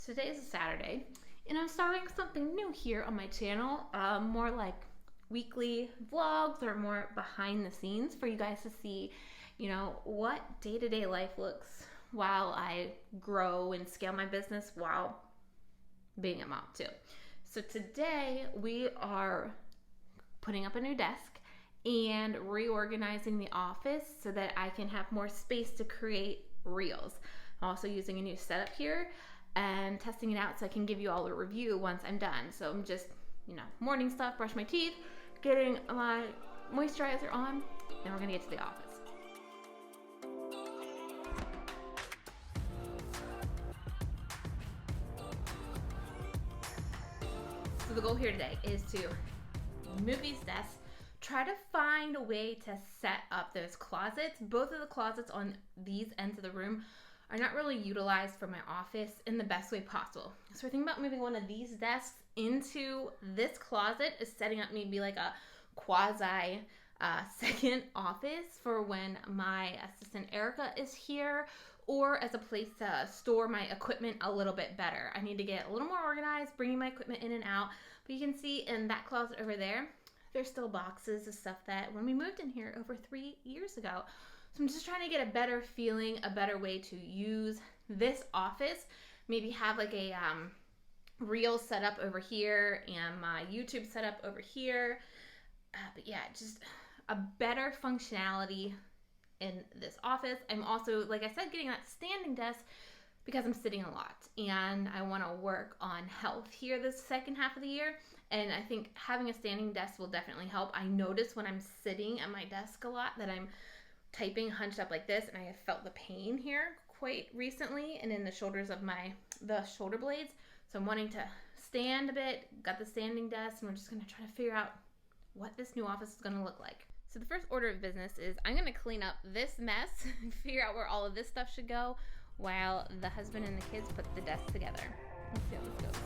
Today is a Saturday, and I'm starting something new here on my channel, more like weekly vlogs or more behind the scenes for you guys to see, what day-to-day life looks while I grow and scale my business while being a mom too. So today we are putting up a new desk and reorganizing the office so that I can have more space to create reels. I'm also using a new setup here and testing it out so I can give you all a review once I'm done. So I'm just, morning stuff, brush my teeth, getting my moisturizer on, and we're gonna get to the office. So the goal here today is to move these desks, try to find a way to set up those closets. Both of the closets on these ends of the room are not really utilized for my office in the best way possible. So we're thinking about moving one of these desks into this closet, is setting up maybe like a quasi second office for when my assistant Erica is here, or as a place to store my equipment a little bit better. I need to get a little more organized, bringing my equipment in and out. But you can see in that closet over there, there's still boxes of stuff that when we moved in here over 3 years ago. So I'm just trying to get a better feeling, a better way to use this office. Maybe have like a reel set up over here and my YouTube set up over here. But yeah, just a better functionality in this office. I'm also, like I said, getting that standing desk because I'm sitting a lot and I want to work on health here this second half of the year. And I think having a standing desk will definitely help. I notice when I'm sitting at my desk a lot that I'm typing hunched up like this, and I have felt the pain here quite recently and in the shoulders of the shoulder blades. So I'm wanting to stand a bit, got the standing desk, and we're just going to try to figure out what this new office is going to look like. So the first order of business is I'm going to clean up this mess and figure out where all of this stuff should go while the husband and the kids put the desk together. Let's see how this goes.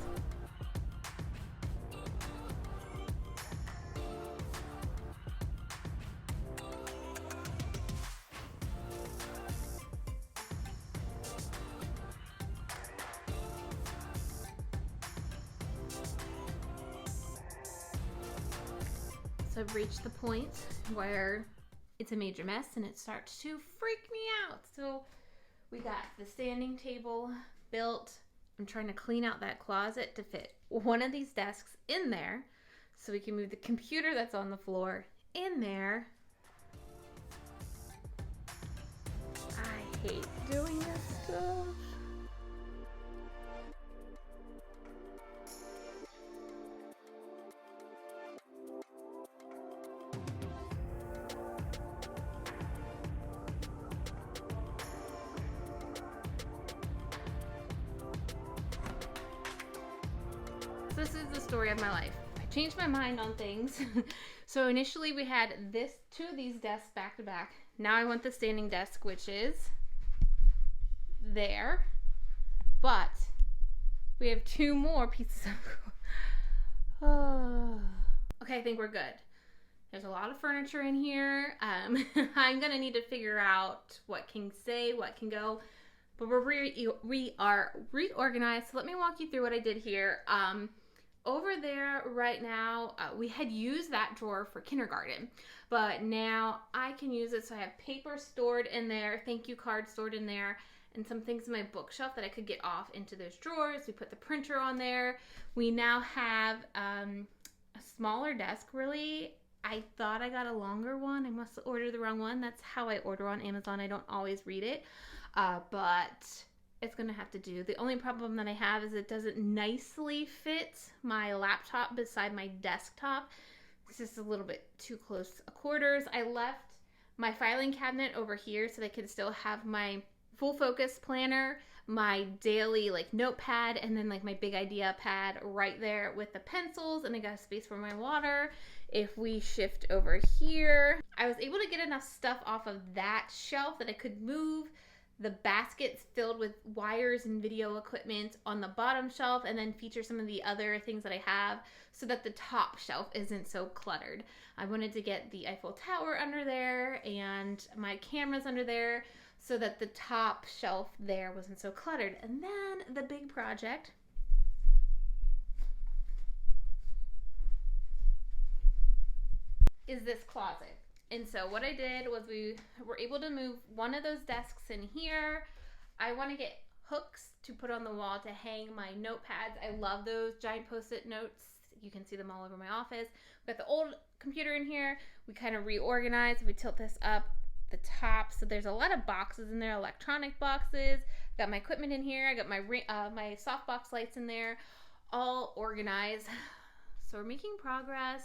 So I've reached the point where it's a major mess and it starts to freak me out. So we got the standing table built. I'm trying to clean out that closet to fit one of these desks in there so we can move the computer that's on the floor in there. I hate doing this stuff. This is the story of my life. I changed my mind on things. So initially we had two of these desks back to back. Now I want the standing desk, which is there. But we have two more pieces of okay, I think we're good. There's a lot of furniture in here. I'm gonna need to figure out what can stay, what can go. But we are reorganized. So let me walk you through what I did here. Over there right now, we had used that drawer for kindergarten, but now I can use it. So I have paper stored in there, thank you card stored in there, and some things in my bookshelf that I could get off into those drawers. We put the printer on there. We now have a smaller desk, really. I thought I got a longer one. I must have ordered the wrong one. That's how I order on Amazon. I don't always read it, but it's gonna have to do. The only problem that I have is it doesn't nicely fit my laptop beside my desktop. It's just a little bit too close quarters. I left my filing cabinet over here so that I can still have my full focus planner, my daily notepad, and then my big idea pad right there with the pencils, and I got a space for my water. If we shift over here, I was able to get enough stuff off of that shelf that I could move the baskets filled with wires and video equipment on the bottom shelf, and then feature some of the other things that I have so that the top shelf isn't so cluttered. I wanted to get the Eiffel Tower under there and my cameras under there so that the top shelf there wasn't so cluttered. And then the big project is this closet. And so what I did was we were able to move one of those desks in here. I want to get hooks to put on the wall to hang my notepads. I love those giant post-it notes. You can see them all over my office. We got the old computer in here. We kind of reorganized. We tilt this up the top. So there's a lot of boxes in there, electronic boxes. Got my equipment in here. I got my my softbox lights in there, all organized. So we're making progress.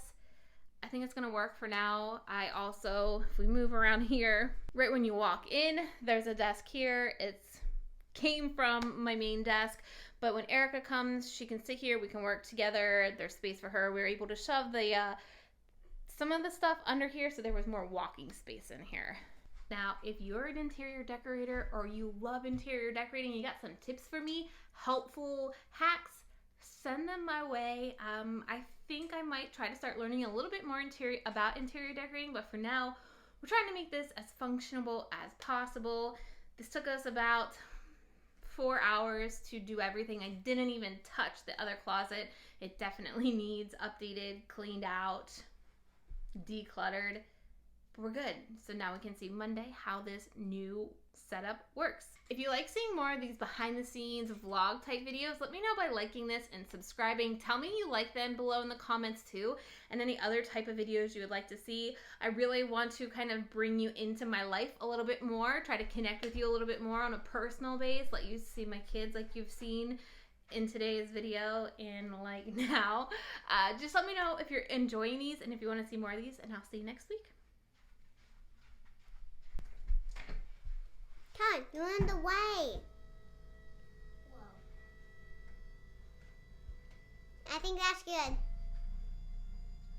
I think it's gonna work for now. I also, if we move around here, right when you walk in, there's a desk here. It's came from my main desk, but when Erica comes, she can sit here. We can work together. There's space for her. We were able to shove the some of the stuff under here, so there was more walking space in here. Now, if you're an interior decorator or you love interior decorating, you got some tips for me, helpful hacks, send them my way. I think I might try to start learning a little bit more about interior decorating, but for now, we're trying to make this as functional as possible. This took us about 4 hours to do everything. I didn't even touch the other closet. It definitely needs updated, cleaned out, decluttered, but we're good. So now we can see Monday how this new setup works. If you like seeing more of these behind the scenes vlog type videos, let me know by liking this and subscribing. Tell me you like them below in the comments too, and any other type of videos you would like to see. I really want to kind of bring you into my life a little bit more, try to connect with you a little bit more on a personal base, let you see my kids like you've seen in today's video and like now. Just let me know if you're enjoying these and if you want to see more of these, and I'll see you next week. Todd, you're in the way. Whoa. I think that's good.